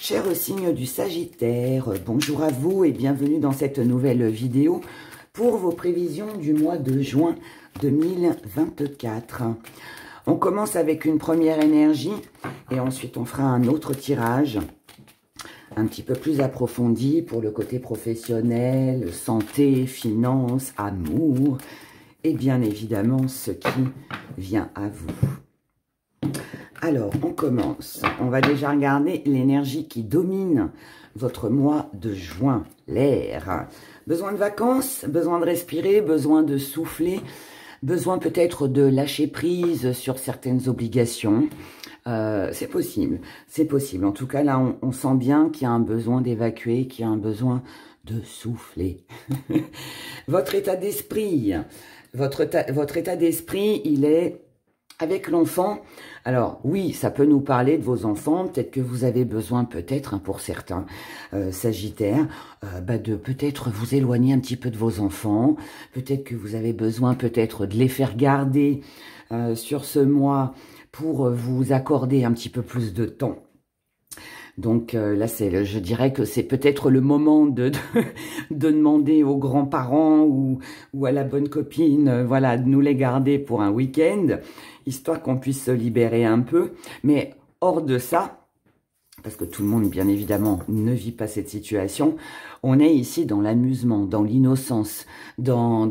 Cher signe du Sagittaire, bonjour à vous et bienvenue dans cette nouvelle vidéo pour vos prévisions du mois de juin 2024. On commence avec une première énergie et ensuite on fera un autre tirage un petit peu plus approfondi pour le côté professionnel, santé, finances, amour et bien évidemment ce qui vient à vous. Alors, on commence. On va déjà regarder l'énergie qui domine votre mois de juin, l'air. Besoin de vacances, besoin de respirer, besoin de souffler, besoin peut-être de lâcher prise sur certaines obligations. C'est possible, c'est possible. En tout cas, là, on sent bien qu'il y a un besoin d'évacuer, qu'il y a un besoin de souffler. Votre état d'esprit, votre état d'esprit, il est... Avec l'enfant, alors oui, ça peut nous parler de vos enfants, peut-être que vous avez besoin, peut-être pour certains Sagittaires, de peut-être vous éloigner un petit peu de vos enfants, peut-être que vous avez besoin peut-être de les faire garder sur ce mois pour vous accorder un petit peu plus de temps. Donc là, je dirais que c'est peut-être le moment de demander aux grands-parents ou à la bonne copine, voilà, de nous les garder pour un week-end, histoire qu'on puisse se libérer un peu. Mais hors de ça, parce que tout le monde, bien évidemment, ne vit pas cette situation, on est ici dans l'amusement, dans l'innocence, dans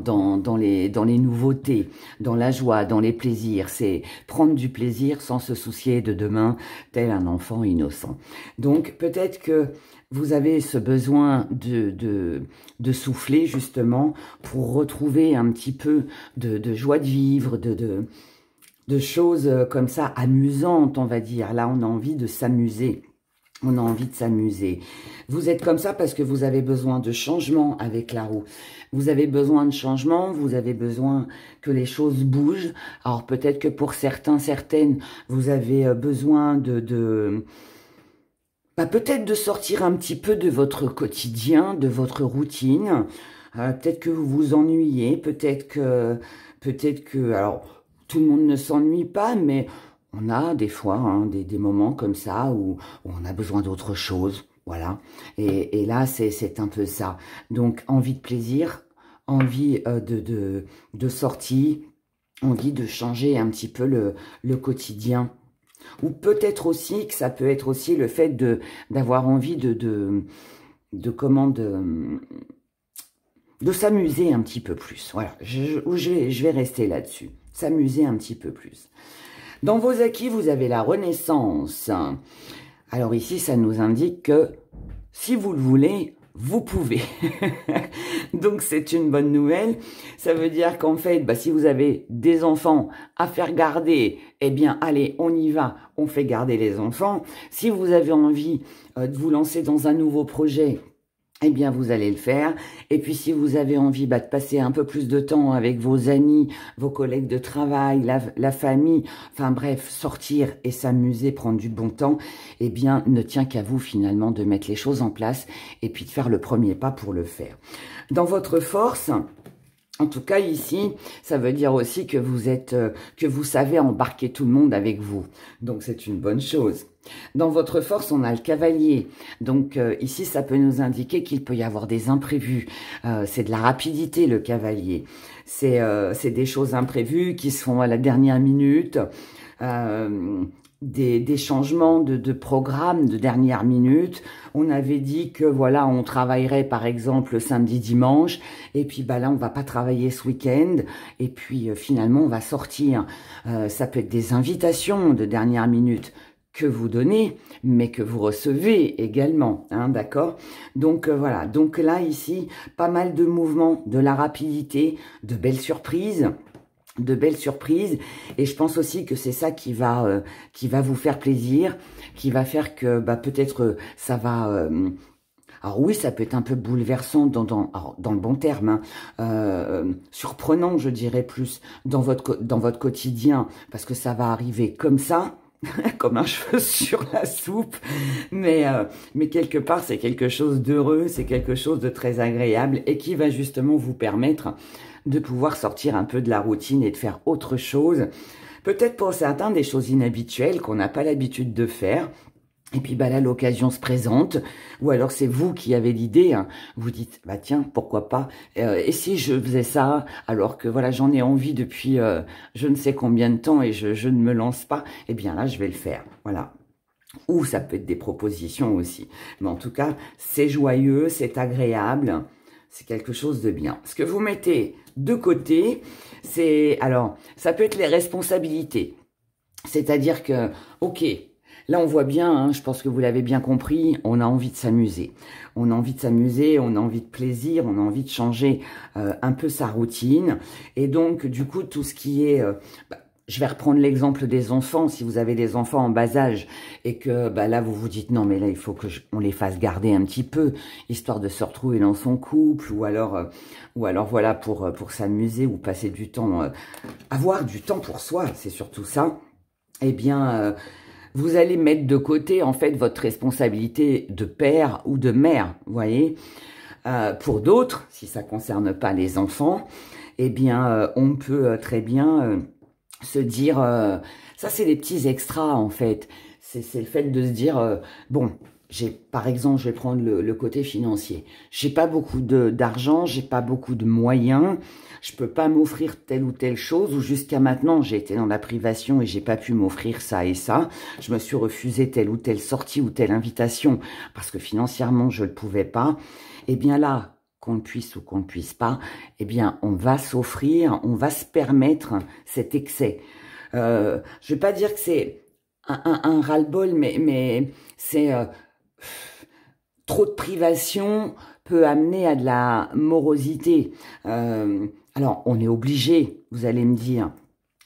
les nouveautés, dans la joie, dans les plaisirs. C'est prendre du plaisir sans se soucier de demain, tel un enfant innocent. Donc, peut-être que vous avez ce besoin de souffler, justement, pour retrouver un petit peu de joie de vivre, de choses comme ça, amusantes, on va dire. Là, on a envie de s'amuser. On a envie de s'amuser. Vous êtes comme ça parce que vous avez besoin de changement avec la roue. Vous avez besoin de changement, vous avez besoin que les choses bougent. Alors peut-être que pour certains, certaines, vous avez besoin peut-être de sortir un petit peu de votre quotidien, de votre routine. Peut-être que vous vous ennuyez, peut-être que, alors tout le monde ne s'ennuie pas, mais on a des fois des moments comme ça où on a besoin d'autre chose, voilà. Et là, c'est un peu ça. Donc, envie de plaisir, envie de sortie, envie de changer un petit peu le quotidien. Ou peut-être aussi que ça peut être aussi le fait d'avoir envie de s'amuser un petit peu plus. Voilà, je vais rester là-dessus. S'amuser un petit peu plus. Dans vos acquis, vous avez la renaissance. Alors ici, ça nous indique que si vous le voulez, vous pouvez. Donc c'est une bonne nouvelle. Ça veut dire qu'en fait, si vous avez des enfants à faire garder, eh bien allez, on y va, on fait garder les enfants. Si vous avez envie de vous lancer dans un nouveau projet, eh bien, vous allez le faire. Et puis, si vous avez envie de passer un peu plus de temps avec vos amis, vos collègues de travail, la famille, enfin bref, sortir et s'amuser, prendre du bon temps, eh bien, ne tient qu'à vous finalement de mettre les choses en place et puis de faire le premier pas pour le faire. Dans votre force... En tout cas, ici, ça veut dire aussi que vous savez embarquer tout le monde avec vous. Donc, c'est une bonne chose. Dans votre force, on a le cavalier. Donc, ici, ça peut nous indiquer qu'il peut y avoir des imprévus. C'est de la rapidité, le cavalier. C'est des choses imprévues qui se font à la dernière minute. Des changements de programme de dernière minute. On avait dit que voilà, on travaillerait par exemple samedi, dimanche, et puis là on va pas travailler ce week-end, et puis finalement on va sortir. Ça peut être des invitations de dernière minute que vous donnez, mais que vous recevez également, d'accord? Donc voilà, donc là ici, pas mal de mouvements, de la rapidité, de belles surprises, et je pense aussi que c'est ça qui va vous faire plaisir, qui va faire que peut-être ça va alors oui, ça peut être un peu bouleversant dans le bon terme, surprenant, je dirais plus dans votre quotidien, parce que ça va arriver comme ça. Comme un cheveu sur la soupe, mais quelque part c'est quelque chose d'heureux, c'est quelque chose de très agréable et qui va justement vous permettre de pouvoir sortir un peu de la routine et de faire autre chose. Peut-être pour certains des choses inhabituelles qu'on n'a pas l'habitude de faire. Et puis bah là, l'occasion se présente, ou alors c'est vous qui avez l'idée, hein. Vous dites, bah tiens, pourquoi pas, et si je faisais ça, alors que voilà, j'en ai envie depuis je ne sais combien de temps et je ne me lance pas, eh bien là, je vais le faire, voilà. Ou ça peut être des propositions aussi. Mais en tout cas, c'est joyeux, c'est agréable, c'est quelque chose de bien. Ce que vous mettez de côté, c'est, alors, ça peut être les responsabilités. C'est-à-dire que, ok, là, on voit bien, hein, je pense que vous l'avez bien compris, on a envie de s'amuser. On a envie de s'amuser, on a envie de plaisir, on a envie de changer un peu sa routine. Et donc, du coup, tout ce qui est... je vais reprendre l'exemple des enfants. Si vous avez des enfants en bas âge et que bah, là, vous vous dites, non, mais là, il faut que on les fasse garder un petit peu, histoire de se retrouver dans son couple, ou alors voilà, pour s'amuser ou passer du temps, avoir du temps pour soi, c'est surtout ça. Eh bien... vous allez mettre de côté, en fait, votre responsabilité de père ou de mère, vous voyez. Pour d'autres, si ça ne concerne pas les enfants, eh bien, on peut très bien se dire... ça, c'est des petits extras, en fait. C'est le fait de se dire, bon... par exemple, je vais prendre le côté financier. J'ai pas beaucoup d'argent, j'ai pas beaucoup de moyens, je peux pas m'offrir telle ou telle chose, ou jusqu'à maintenant, j'ai été dans la privation et j'ai pas pu m'offrir ça et ça. Je me suis refusé telle ou telle sortie ou telle invitation parce que financièrement, je ne pouvais pas. Eh bien là, qu'on le puisse ou qu'on ne puisse pas, eh bien, on va s'offrir, on va se permettre cet excès. Je vais pas dire que c'est un ras-le-bol, mais c'est... trop de privation peut amener à de la morosité. Alors, on est obligé, vous allez me dire,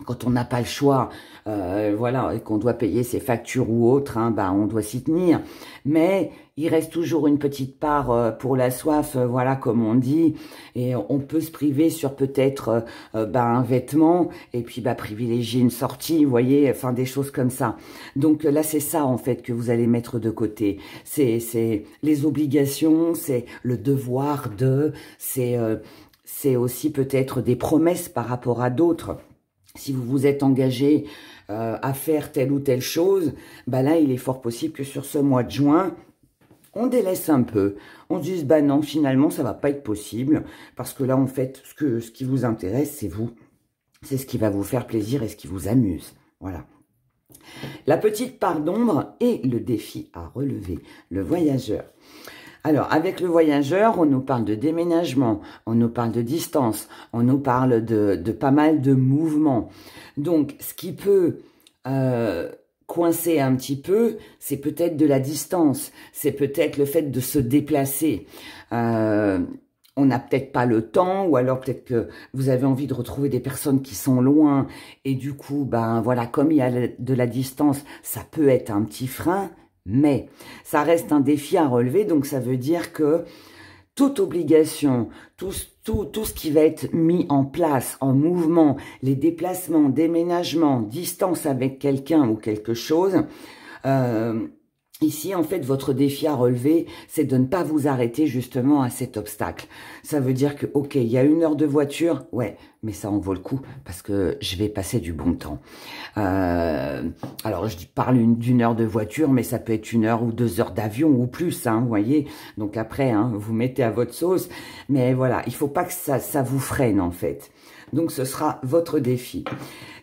quand on n'a pas le choix, voilà, et qu'on doit payer ses factures ou autres, hein, bah, on doit s'y tenir. Mais il reste toujours une petite part pour la soif, voilà, comme on dit. Et on peut se priver sur peut-être bah, un vêtement et puis bah, privilégier une sortie, vous voyez, enfin des choses comme ça. Donc là, c'est ça en fait que vous allez mettre de côté. C'est les obligations, c'est le devoir de, c'est aussi peut-être des promesses par rapport à d'autres. Si vous vous êtes engagé à faire telle ou telle chose, bah là, il est fort possible que sur ce mois de juin, on délaisse un peu. On se dise, bah non, finalement, ça va pas être possible. Parce que là, en fait, ce qui vous intéresse, c'est vous. C'est ce qui va vous faire plaisir et ce qui vous amuse. Voilà. La petite part d'ombre et le défi à relever. Le voyageur. Alors, avec le voyageur, on nous parle de déménagement, on nous parle de distance, on nous parle de pas mal de mouvements. Donc, ce qui peut coincer un petit peu, c'est peut-être de la distance, c'est peut-être le fait de se déplacer. On n'a peut-être pas le temps, ou alors peut-être que vous avez envie de retrouver des personnes qui sont loin, et du coup, ben voilà, comme il y a de la distance, ça peut être un petit frein. Mais ça reste un défi à relever, donc ça veut dire que toute obligation, tout ce qui va être mis en place, en mouvement, les déplacements, déménagements, distance avec quelqu'un ou quelque chose, ici, en fait, votre défi à relever, c'est de ne pas vous arrêter justement à cet obstacle. Ça veut dire que, ok, il y a 1 heure de voiture, ouais, mais ça en vaut le coup parce que je vais passer du bon temps. Alors, je parle d'une heure de voiture, mais ça peut être 1 heure ou 2 heures d'avion ou plus, hein, vous voyez. Donc après, hein, vous mettez à votre sauce. Mais voilà, il faut pas que ça vous freine, en fait. Donc, ce sera votre défi.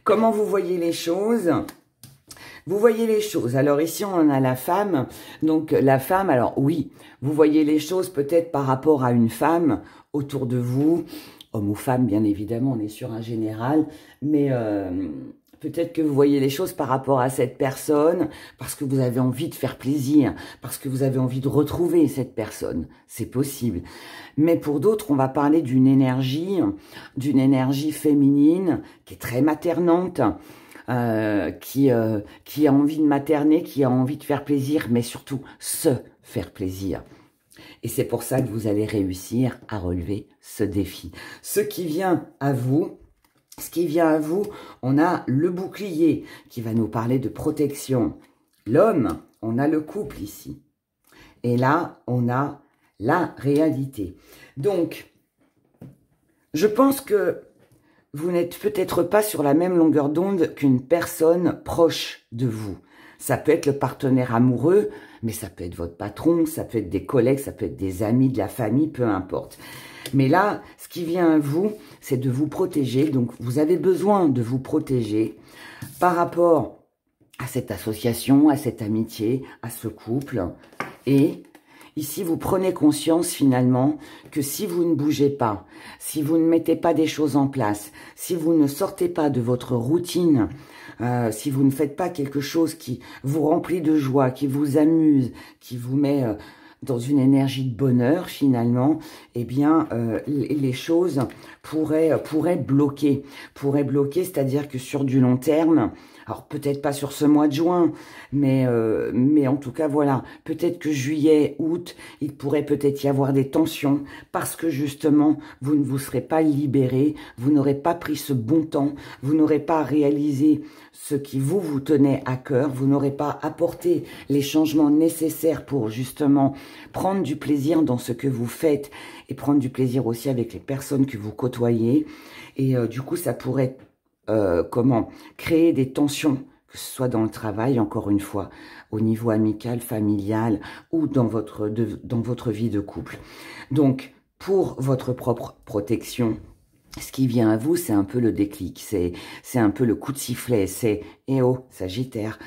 Comment vous voyez les choses ? Vous voyez les choses. Alors ici, on a la femme. Donc la femme, alors oui, vous voyez les choses peut-être par rapport à une femme autour de vous. Homme ou femme, bien évidemment, on est sur un général. Mais peut-être que vous voyez les choses par rapport à cette personne parce que vous avez envie de faire plaisir, parce que vous avez envie de retrouver cette personne. C'est possible. Mais pour d'autres, on va parler d'une énergie féminine qui est très maternante. Qui a envie de materner, qui a envie de faire plaisir, mais surtout se faire plaisir. Et c'est pour ça que vous allez réussir à relever ce défi. Ce qui vient à vous, on a le bouclier qui va nous parler de protection. L'homme, on a le couple ici. Et là, on a la réalité. Donc, je pense que vous n'êtes peut-être pas sur la même longueur d'onde qu'une personne proche de vous. Ça peut être le partenaire amoureux, mais ça peut être votre patron, ça peut être des collègues, ça peut être des amis, de la famille, peu importe. Mais là, ce qui vient à vous, c'est de vous protéger. Donc, vous avez besoin de vous protéger par rapport à cette association, à cette amitié, à ce couple. Et ici, vous prenez conscience finalement que si vous ne bougez pas, si vous ne mettez pas des choses en place, si vous ne sortez pas de votre routine, si vous ne faites pas quelque chose qui vous remplit de joie, qui vous amuse, qui vous met dans une énergie de bonheur finalement, eh bien les choses pourraient bloquer. Pourraient bloquer, c'est-à-dire que sur du long terme, alors peut-être pas sur ce mois de juin, mais en tout cas voilà, peut-être que juillet, août, il pourrait peut-être y avoir des tensions parce que justement vous ne vous serez pas libéré, vous n'aurez pas pris ce bon temps, vous n'aurez pas réalisé ce qui vous tenait à cœur, vous n'aurez pas apporté les changements nécessaires pour justement prendre du plaisir dans ce que vous faites et prendre du plaisir aussi avec les personnes que vous côtoyez. Et du coup, ça pourrait créer des tensions, que ce soit dans le travail, encore une fois, au niveau amical, familial ou dans votre vie de couple. Donc, pour votre propre protection, ce qui vient à vous, c'est un peu le déclic, c'est un peu le coup de sifflet, c'est « Eh oh, Sagittaire !»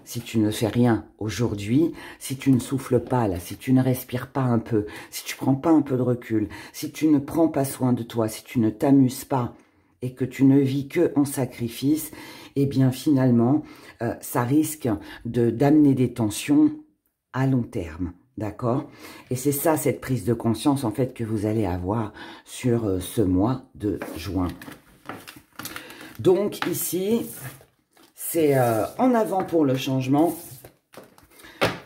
Si tu ne fais rien aujourd'hui, si tu ne souffles pas là, si tu ne respires pas un peu, si tu prends pas un peu de recul, si tu ne prends pas soin de toi, si tu ne t'amuses pas et que tu ne vis que en sacrifice, eh bien finalement, ça risque d'amener des tensions à long terme. D'accord? Et c'est ça, cette prise de conscience, en fait, que vous allez avoir sur ce mois de juin. Donc, ici, c'est en avant pour le changement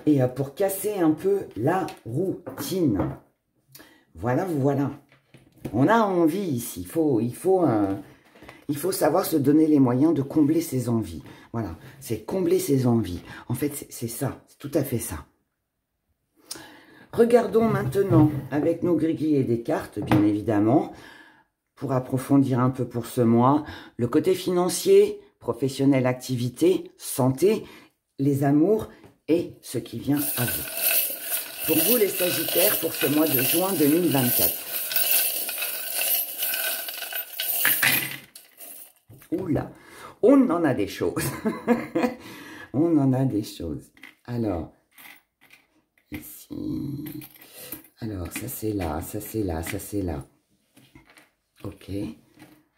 et pour casser un peu la routine. Voilà, voilà. On a envie ici. Il faut savoir se donner les moyens de combler ses envies. Voilà, c'est combler ses envies. En fait, c'est ça, c'est tout à fait ça. Regardons maintenant avec nos gris-gris et des cartes, bien évidemment, pour approfondir un peu pour ce mois, le côté financier, professionnel, activité, santé, les amours et ce qui vient à vous. Pour vous, les Sagittaires, pour ce mois de juin 2024. Oula, on en a des choses. On en a des choses. Alors, ici. Alors, ça c'est là, ça c'est là, ça c'est là. Ok.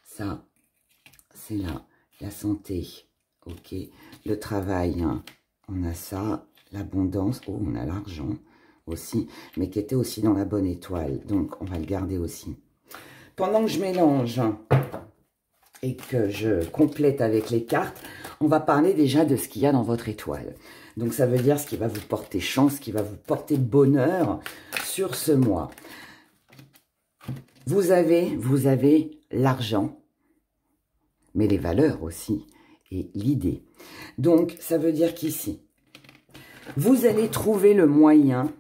Ça, c'est là. La santé. Ok. Le travail, hein. On a ça. L'abondance. Oh, on a l'argent aussi. Mais qui était aussi dans la bonne étoile. Donc, on va le garder aussi. Pendant que je mélange et que je complète avec les cartes, on va parler déjà de ce qu'il y a dans votre étoile. Donc, ça veut dire ce qui va vous porter chance, ce qui va vous porter bonheur sur ce mois. Vous avez l'argent, mais les valeurs aussi, et l'idée. Donc, ça veut dire qu'ici, vous allez trouver le moyen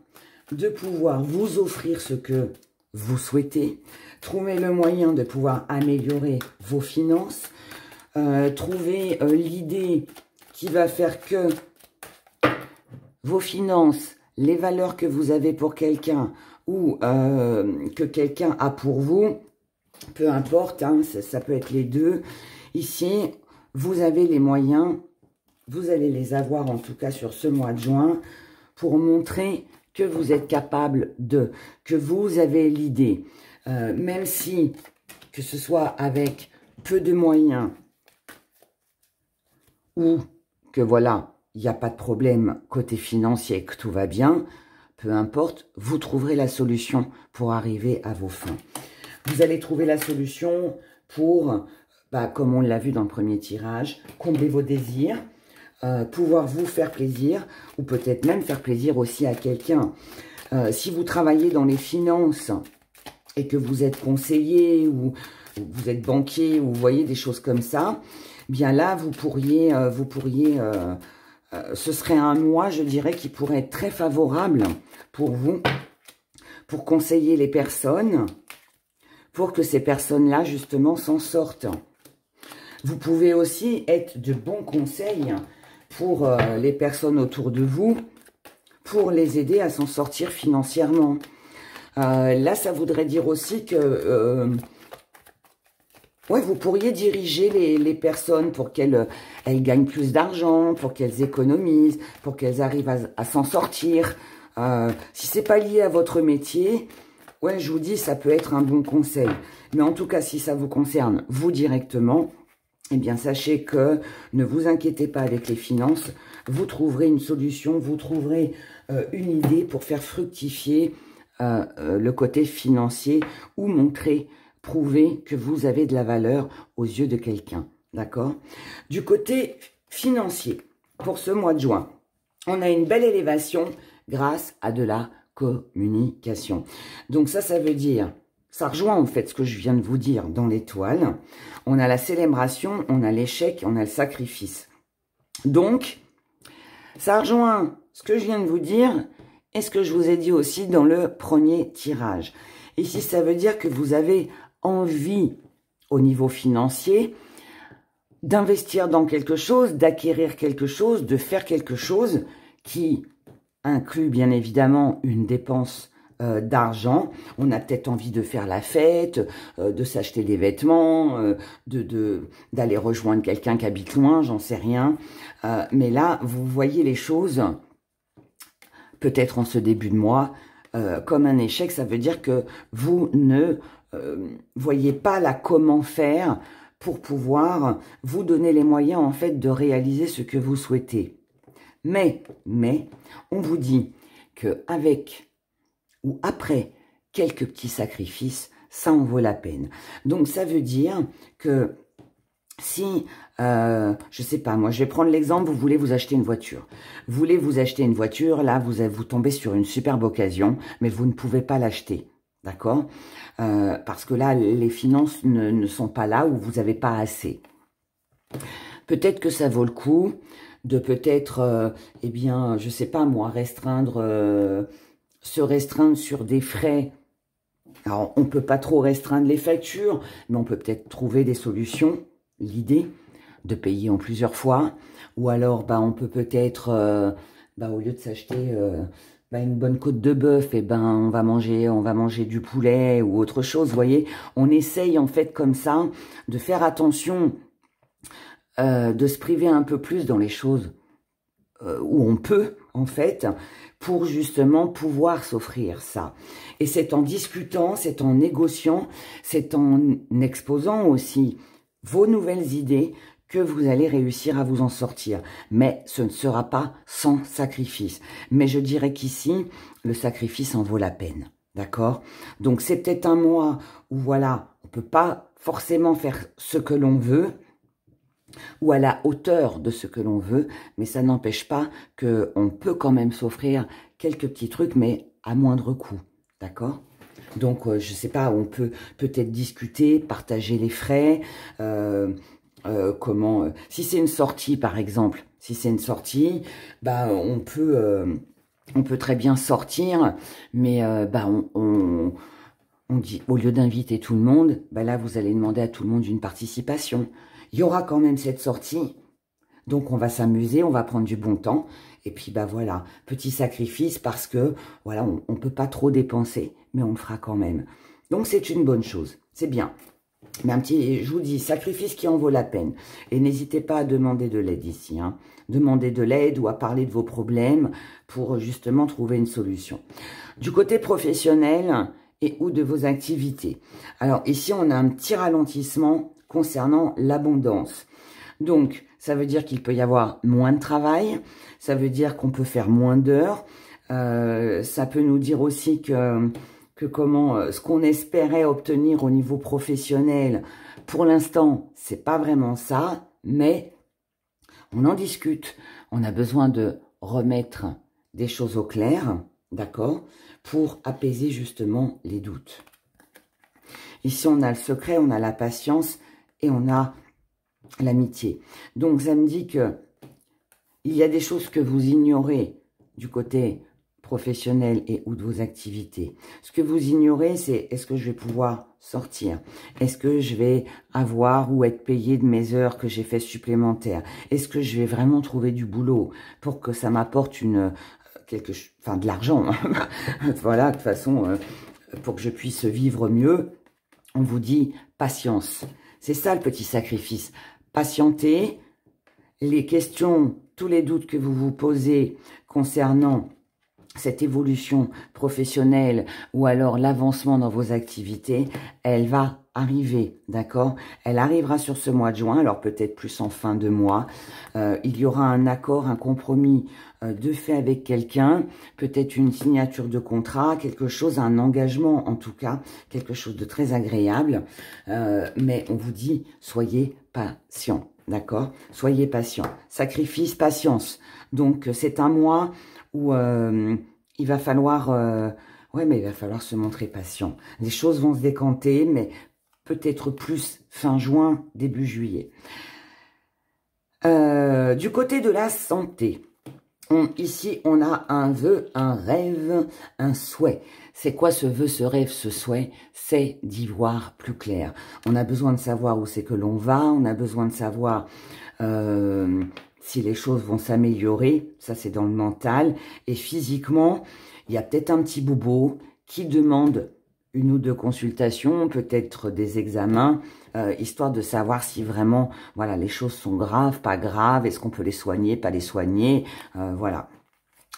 de pouvoir vous offrir ce que vous souhaitez, trouver le moyen de pouvoir améliorer vos finances, trouver l'idée qui va faire que vos finances, les valeurs que vous avez pour quelqu'un ou que quelqu'un a pour vous, peu importe, hein, ça peut être les deux. Ici, vous avez les moyens, vous allez les avoir en tout cas sur ce mois de juin pour montrer que vous êtes capable que vous avez l'idée. Même si, que ce soit avec peu de moyens ou que voilà, il n'y a pas de problème côté financier, que tout va bien, peu importe, vous trouverez la solution pour arriver à vos fins. Vous allez trouver la solution pour, comme on l'a vu dans le premier tirage, combler vos désirs, pouvoir vous faire plaisir, ou peut-être même faire plaisir aussi à quelqu'un. Si vous travaillez dans les finances et que vous êtes conseiller ou vous êtes banquier ou vous voyez des choses comme ça, bien là, vous pourriez ce serait un mois, je dirais, qui pourrait être très favorable pour vous, pour conseiller les personnes, pour que ces personnes-là, justement, s'en sortent. Vous pouvez aussi être de bons conseils pour les personnes autour de vous, pour les aider à s'en sortir financièrement. Là, ça voudrait dire aussi que ouais, vous pourriez diriger les personnes pour qu'elles gagnent plus d'argent, pour qu'elles économisent, pour qu'elles arrivent à s'en sortir. Si c'est pas lié à votre métier, ouais, je vous dis, ça peut être un bon conseil. Mais en tout cas, si ça vous concerne, vous directement, eh bien, sachez que ne vous inquiétez pas avec les finances. Vous trouverez une solution, vous trouverez une idée pour faire fructifier le côté financier ou montrer, prouver que vous avez de la valeur aux yeux de quelqu'un. D'accord? Du côté financier, pour ce mois de juin, on a une belle élévation grâce à de la communication. Donc ça veut dire, ça rejoint en fait ce que je viens de vous dire dans l'étoile. On a la célébration, on a l'échec, on a le sacrifice. Donc, ça rejoint ce que je viens de vous dire et ce que je vous ai dit aussi dans le premier tirage. Ici, ça veut dire que vous avez envie, au niveau financier, d'investir dans quelque chose, d'acquérir quelque chose, de faire quelque chose qui inclut bien évidemment une dépense d'argent. On a peut-être envie de faire la fête, de s'acheter des vêtements, d'aller rejoindre quelqu'un qui habite loin, j'en sais rien. Mais là, vous voyez les choses, peut-être en ce début de mois, comme un échec. Ça veut dire que vous ne voyez pas là comment faire pour pouvoir vous donner les moyens en fait de réaliser ce que vous souhaitez. Mais, on vous dit qu'avec ou après quelques petits sacrifices, ça en vaut la peine. Donc, ça veut dire que si, je sais pas, moi, je vais prendre l'exemple, vous voulez vous acheter une voiture. Vous voulez vous acheter une voiture, là, vous tombez sur une superbe occasion, mais vous ne pouvez pas l'acheter. D'accord? Parce que là, les finances ne sont pas là ou vous n'avez pas assez. Peut-être que ça vaut le coup de peut-être, eh bien, je sais pas moi, se restreindre sur des frais. Alors, on peut pas trop restreindre les factures, mais on peut peut-être trouver des solutions. L'idée de payer en plusieurs fois. Ou alors, on peut peut-être, au lieu de s'acheter une bonne côte de bœuf, on va manger du poulet ou autre chose. Vous voyez, on essaye en fait comme ça de faire attention, de se priver un peu plus dans les choses où on peut, en fait, pour justement pouvoir s'offrir ça. Et c'est en discutant, c'est en négociant, c'est en exposant aussi vos nouvelles idées que vous allez réussir à vous en sortir. Mais ce ne sera pas sans sacrifice. Mais je dirais qu'ici, le sacrifice en vaut la peine. D'accord? Donc c'est peut-être un mois où voilà, on peut pas forcément faire ce que l'on veut, ou à la hauteur de ce que l'on veut, mais ça n'empêche pas qu'on peut quand même s'offrir quelques petits trucs, mais à moindre coût, d'accord? Donc, je sais pas, on peut peut-être discuter, partager les frais, si c'est une sortie, par exemple, si c'est une sortie, on peut très bien sortir, mais on dit, au lieu d'inviter tout le monde, là, vous allez demander à tout le monde une participation. Il y aura quand même cette sortie, donc on va s'amuser, on va prendre du bon temps, et puis voilà, petit sacrifice parce que, voilà, on ne peut pas trop dépenser, mais on le fera quand même. Donc c'est une bonne chose, c'est bien. Mais je vous dis, sacrifice qui en vaut la peine. Et n'hésitez pas à demander de l'aide ici, hein. Demandez de l'aide ou à parler de vos problèmes pour justement trouver une solution. Du côté professionnel et ou de vos activités. Alors ici, on a un petit ralentissement concernant l'abondance. Donc, ça veut dire qu'il peut y avoir moins de travail, ça veut dire qu'on peut faire moins d'heures, ça peut nous dire aussi que ce qu'on espérait obtenir au niveau professionnel, pour l'instant, c'est pas vraiment ça, mais on en discute. On a besoin de remettre des choses au clair, d'accord, pour apaiser justement les doutes. Ici, on a le secret, on a la patience et on a l'amitié. Donc, ça me dit que il y a des choses que vous ignorez du côté professionnel et ou de vos activités. Ce que vous ignorez, c'est est-ce que je vais pouvoir sortir? Est-ce que je vais avoir ou être payé de mes heures que j'ai fait supplémentaires? Est-ce que je vais vraiment trouver du boulot pour que ça m'apporte de l'argent? Voilà, de toute façon, pour que je puisse vivre mieux, on vous dit patience. C'est ça le petit sacrifice. Patientez. Les questions, tous les doutes que vous vous posez concernant cette évolution professionnelle ou alors l'avancement dans vos activités, elle va arriver, d'accord? Elle arrivera sur ce mois de juin, alors peut-être plus en fin de mois. Il y aura un accord, un compromis de fait avec quelqu'un, peut-être une signature de contrat, quelque chose, un engagement en tout cas, quelque chose de très agréable. Mais on vous dit, soyez patient, d'accord? Soyez patient. Sacrifice, patience. Donc c'est un mois où il va falloir, mais il va falloir se montrer patient. Les choses vont se décanter, mais peut-être plus fin juin, début juillet. Du côté de la santé, ici on a un vœu, un rêve, un souhait. C'est quoi ce vœu, ce rêve, ce souhait? C'est d'y voir plus clair. On a besoin de savoir où c'est que l'on va, on a besoin de savoir si les choses vont s'améliorer, ça c'est dans le mental. Et physiquement, il y a peut-être un petit bobo qui demande une ou deux consultations, peut-être des examens, histoire de savoir si vraiment, voilà, les choses sont graves, pas graves, est-ce qu'on peut les soigner, pas les soigner, voilà.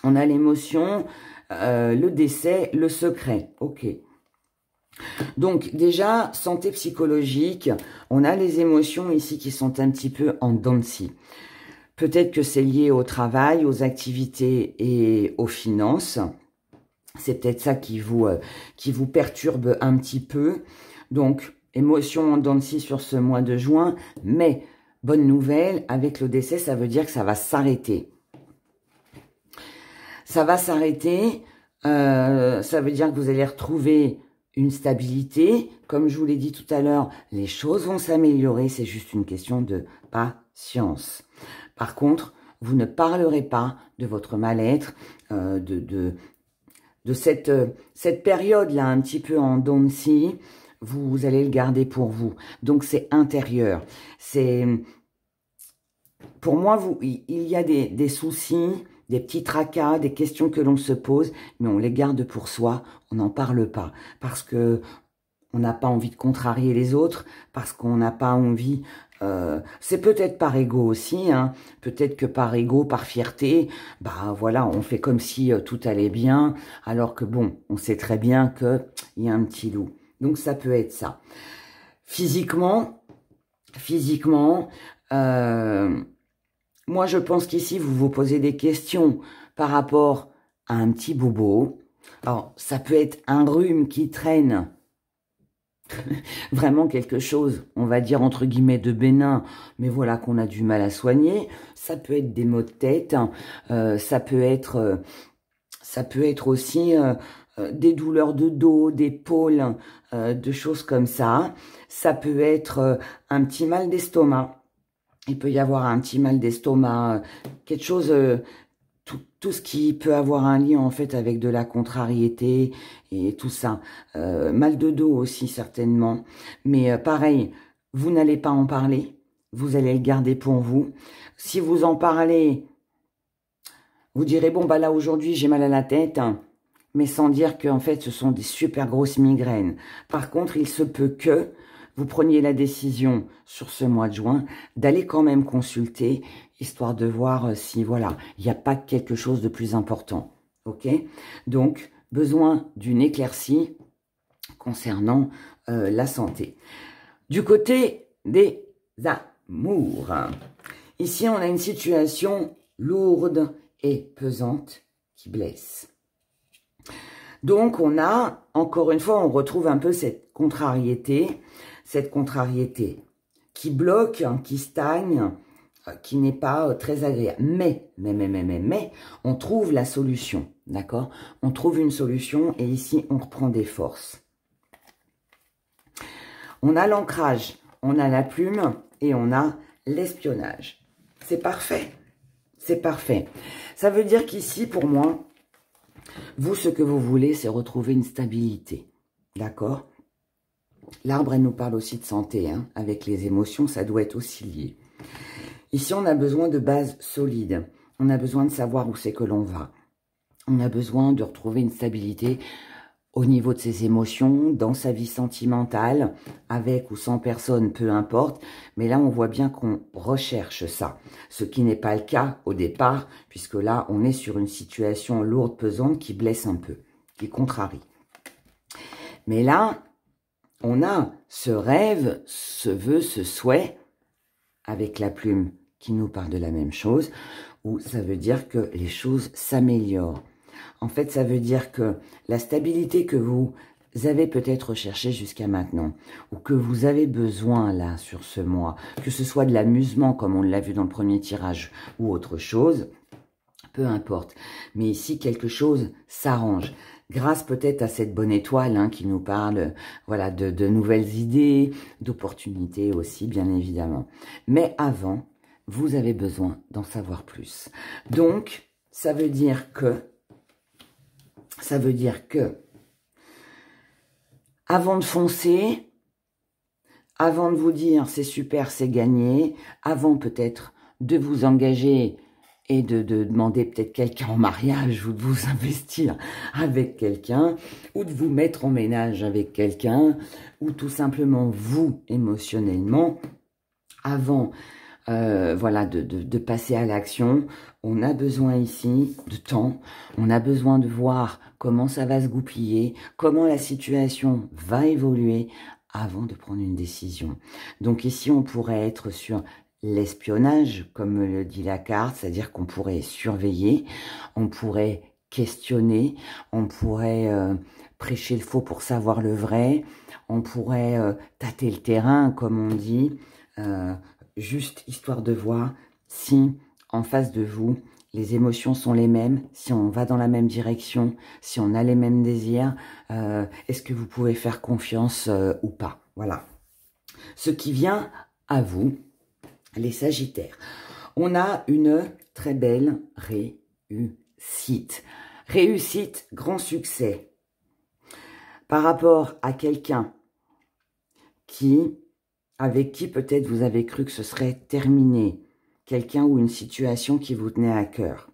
On a l'émotion, le décès, le secret, ok. Donc déjà, santé psychologique, on a les émotions ici qui sont un petit peu en dents de scie. Peut-être que c'est lié au travail, aux activités et aux finances. C'est peut-être ça qui vous perturbe un petit peu. Donc, émotion en dents de scie sur ce mois de juin. Mais, bonne nouvelle, avec le décès, ça veut dire que ça va s'arrêter. Ça va s'arrêter. Ça veut dire que vous allez retrouver une stabilité. Comme je vous l'ai dit tout à l'heure, les choses vont s'améliorer. C'est juste une question de patience. Par contre, vous ne parlerez pas de votre mal-être, de cette période-là, un petit peu en dents de scie. Vous allez le garder pour vous. Donc, c'est intérieur. Pour moi, il y a des soucis, des petits tracas, des questions que l'on se pose, mais on les garde pour soi. On n'en parle pas parce que on n'a pas envie de contrarier les autres, parce qu'on n'a pas envie... c'est peut-être par ego aussi, hein, peut-être que par ego, par fierté, bah voilà, on fait comme si tout allait bien, alors que bon, on sait très bien qu'il y a un petit loup. Donc ça peut être ça. Physiquement, moi je pense qu'ici, vous vous posez des questions par rapport à un petit bobo. Alors, ça peut être un rhume qui traîne, vraiment quelque chose, on va dire entre guillemets de bénin, mais voilà qu'on a du mal à soigner. Ça peut être des maux de tête, ça peut être aussi des douleurs de dos, d'épaule, de choses comme ça. Ça peut être un petit mal d'estomac. Il peut y avoir un petit mal d'estomac, quelque chose... Tout ce qui peut avoir un lien en fait avec de la contrariété et tout ça. Mal de dos aussi certainement. Mais pareil, vous n'allez pas en parler. Vous allez le garder pour vous. Si vous en parlez, vous direz, bon bah là aujourd'hui j'ai mal à la tête, hein, mais sans dire que en fait ce sont des super grosses migraines. Par contre, il se peut que vous preniez la décision sur ce mois de juin d'aller quand même consulter, histoire de voir si, voilà, il n'y a pas quelque chose de plus important. Ok? Donc, besoin d'une éclaircie concernant la santé. Du côté des amours, ici, on a une situation lourde et pesante qui blesse. Donc, on a, encore une fois, on retrouve un peu cette contrariété qui bloque, qui stagne, qui n'est pas très agréable. Mais, on trouve la solution, d'accord? On trouve une solution et ici, on reprend des forces. On a l'ancrage, on a la plume et on a l'espionnage. C'est parfait, c'est parfait. Ça veut dire qu'ici, pour moi, Vous, ce que vous voulez, c'est retrouver une stabilité. D'accord? L'arbre, elle nous parle aussi de santé, hein. Avec les émotions, ça doit être aussi lié. Ici, on a besoin de bases solides. On a besoin de savoir où c'est que l'on va. On a besoin de retrouver une stabilité au niveau de ses émotions, dans sa vie sentimentale, avec ou sans personne, peu importe. Mais là, on voit bien qu'on recherche ça. Ce qui n'est pas le cas au départ, puisque là, on est sur une situation lourde, pesante, qui blesse un peu, qui contrarie. Mais là, on a ce rêve, ce vœu, ce souhait, avec la plume qui nous parle de la même chose, où ça veut dire que les choses s'améliorent. En fait, ça veut dire que la stabilité que vous avez peut-être recherchée jusqu'à maintenant, ou que vous avez besoin là sur ce mois, que ce soit de l'amusement comme on l'a vu dans le premier tirage, ou autre chose, peu importe. Mais ici, quelque chose s'arrange. Grâce peut-être à cette bonne étoile hein, qui nous parle voilà, de nouvelles idées, d'opportunités aussi, bien évidemment. Mais avant, vous avez besoin d'en savoir plus. Donc, ça veut dire que, avant de foncer, avant de vous dire c'est super, c'est gagné, avant peut-être de vous engager et de demander peut-être quelqu'un en mariage ou de vous investir avec quelqu'un ou de vous mettre en ménage avec quelqu'un ou tout simplement vous émotionnellement, avant voilà, de passer à l'action, on a besoin ici de temps, on a besoin de voir comment ça va se goupiller, comment la situation va évoluer avant de prendre une décision. Donc ici, on pourrait être sur l'espionnage, comme le dit la carte, c'est-à-dire qu'on pourrait surveiller, on pourrait questionner, on pourrait prêcher le faux pour savoir le vrai, on pourrait tâter le terrain, comme on dit, juste histoire de voir si en face de vous, les émotions sont les mêmes, si on va dans la même direction, si on a les mêmes désirs, est-ce que vous pouvez faire confiance ou pas. Voilà. Ce qui vient à vous, les Sagittaires. On a une très belle réussite. Réussite, grand succès. Par rapport à quelqu'un avec qui peut-être vous avez cru que ce serait terminé. Quelqu'un ou une situation qui vous tenait à cœur.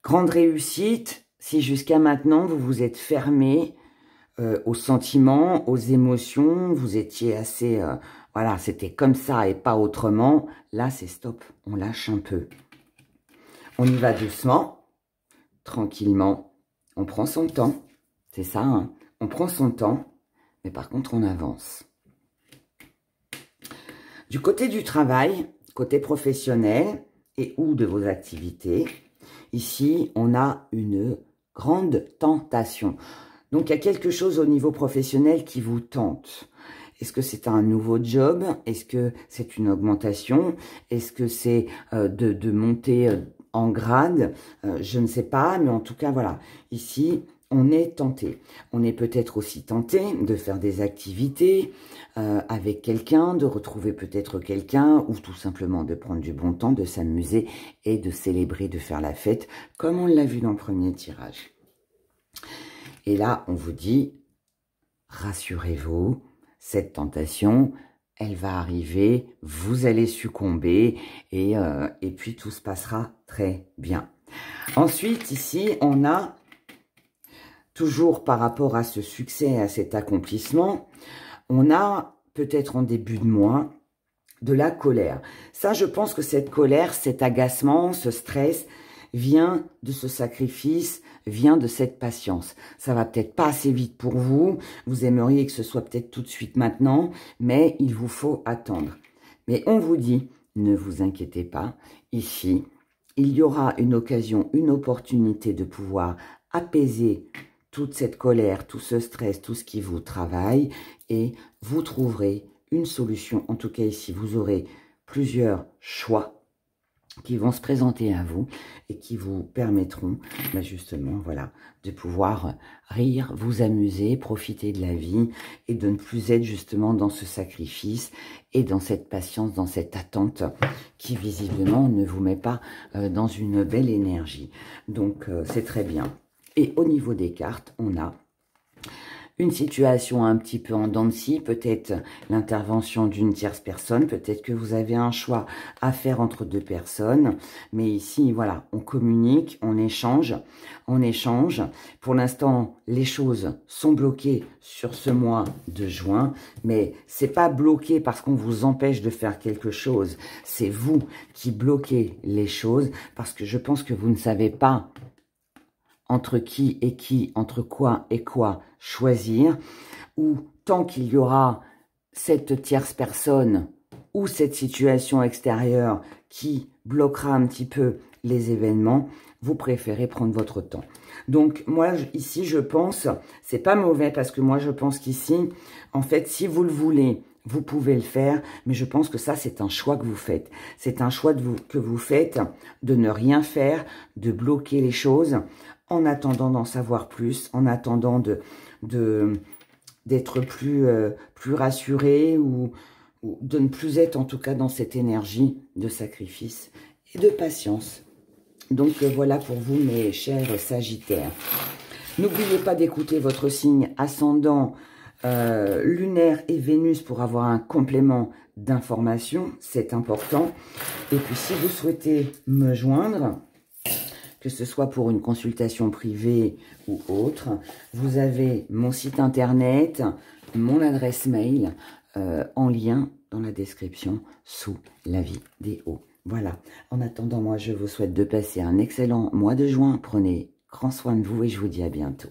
Grande réussite, si jusqu'à maintenant vous vous êtes fermé aux sentiments, aux émotions, vous étiez assez... voilà, c'était comme ça et pas autrement. Là, c'est stop, on lâche un peu. On y va doucement, tranquillement. On prend son temps, c'est ça, hein, on prend son temps, mais par contre, on avance. Du côté du travail, côté professionnel et ou de vos activités, ici, on a une grande tentation. Donc, il y a quelque chose au niveau professionnel qui vous tente. Est-ce que c'est un nouveau job? Est-ce que c'est une augmentation? Est-ce que c'est de monter en grade? Je ne sais pas, mais en tout cas, voilà. Ici, on est tenté. On est peut-être aussi tenté de faire des activités avec quelqu'un, de retrouver peut-être quelqu'un, ou tout simplement de prendre du bon temps, de s'amuser et de célébrer, de faire la fête, comme on l'a vu dans le premier tirage. Et là, on vous dit, rassurez-vous, cette tentation, elle va arriver, vous allez succomber, et puis tout se passera très bien. Ensuite, ici, on a, toujours par rapport à ce succès, à cet accomplissement, on a peut-être en début de mois de la colère. Ça, je pense que cette colère, cet agacement, ce stress vient de ce sacrifice, vient de cette patience. Ça va peut-être pas assez vite pour vous. Vous aimeriez que ce soit peut-être tout de suite maintenant, mais il vous faut attendre. Mais on vous dit, ne vous inquiétez pas. Ici, il y aura une occasion, une opportunité de pouvoir apaiser toute cette colère, tout ce stress, tout ce qui vous travaille, et vous trouverez une solution. En tout cas, ici, vous aurez plusieurs choix qui vont se présenter à vous et qui vous permettront, justement, voilà, de pouvoir rire, vous amuser, profiter de la vie et de ne plus être justement dans ce sacrifice et dans cette patience, dans cette attente qui visiblement ne vous met pas dans une belle énergie. Donc, c'est très bien. Et au niveau des cartes, on a une situation un petit peu en dents de scie, peut-être l'intervention d'une tierce personne, peut-être que vous avez un choix à faire entre deux personnes, mais ici, voilà, on communique, on échange. Pour l'instant, les choses sont bloquées sur ce mois de juin, mais c'est pas bloqué parce qu'on vous empêche de faire quelque chose, c'est vous qui bloquez les choses, parce que je pense que vous ne savez pas entre qui et qui, entre quoi et quoi choisir, ou tant qu'il y aura cette tierce personne ou cette situation extérieure qui bloquera un petit peu les événements, vous préférez prendre votre temps. Donc moi ici je pense, c'est pas mauvais parce que moi je pense qu'ici, en fait si vous le voulez, vous pouvez le faire, mais je pense que ça, c'est un choix que vous faites. C'est un choix que vous faites de ne rien faire, de bloquer les choses, en attendant d'en savoir plus, en attendant d'être plus rassuré ou de ne plus être en tout cas dans cette énergie de sacrifice et de patience. Donc voilà pour vous mes chers Sagittaires. N'oubliez pas d'écouter votre signe ascendant, lunaire et Vénus pour avoir un complément d'information, c'est important. Et puis si vous souhaitez me joindre, que ce soit pour une consultation privée ou autre, vous avez mon site internet, mon adresse mail en lien dans la description sous la vidéo. Voilà, en attendant, moi je vous souhaite de passer un excellent mois de juin. Prenez grand soin de vous et je vous dis à bientôt.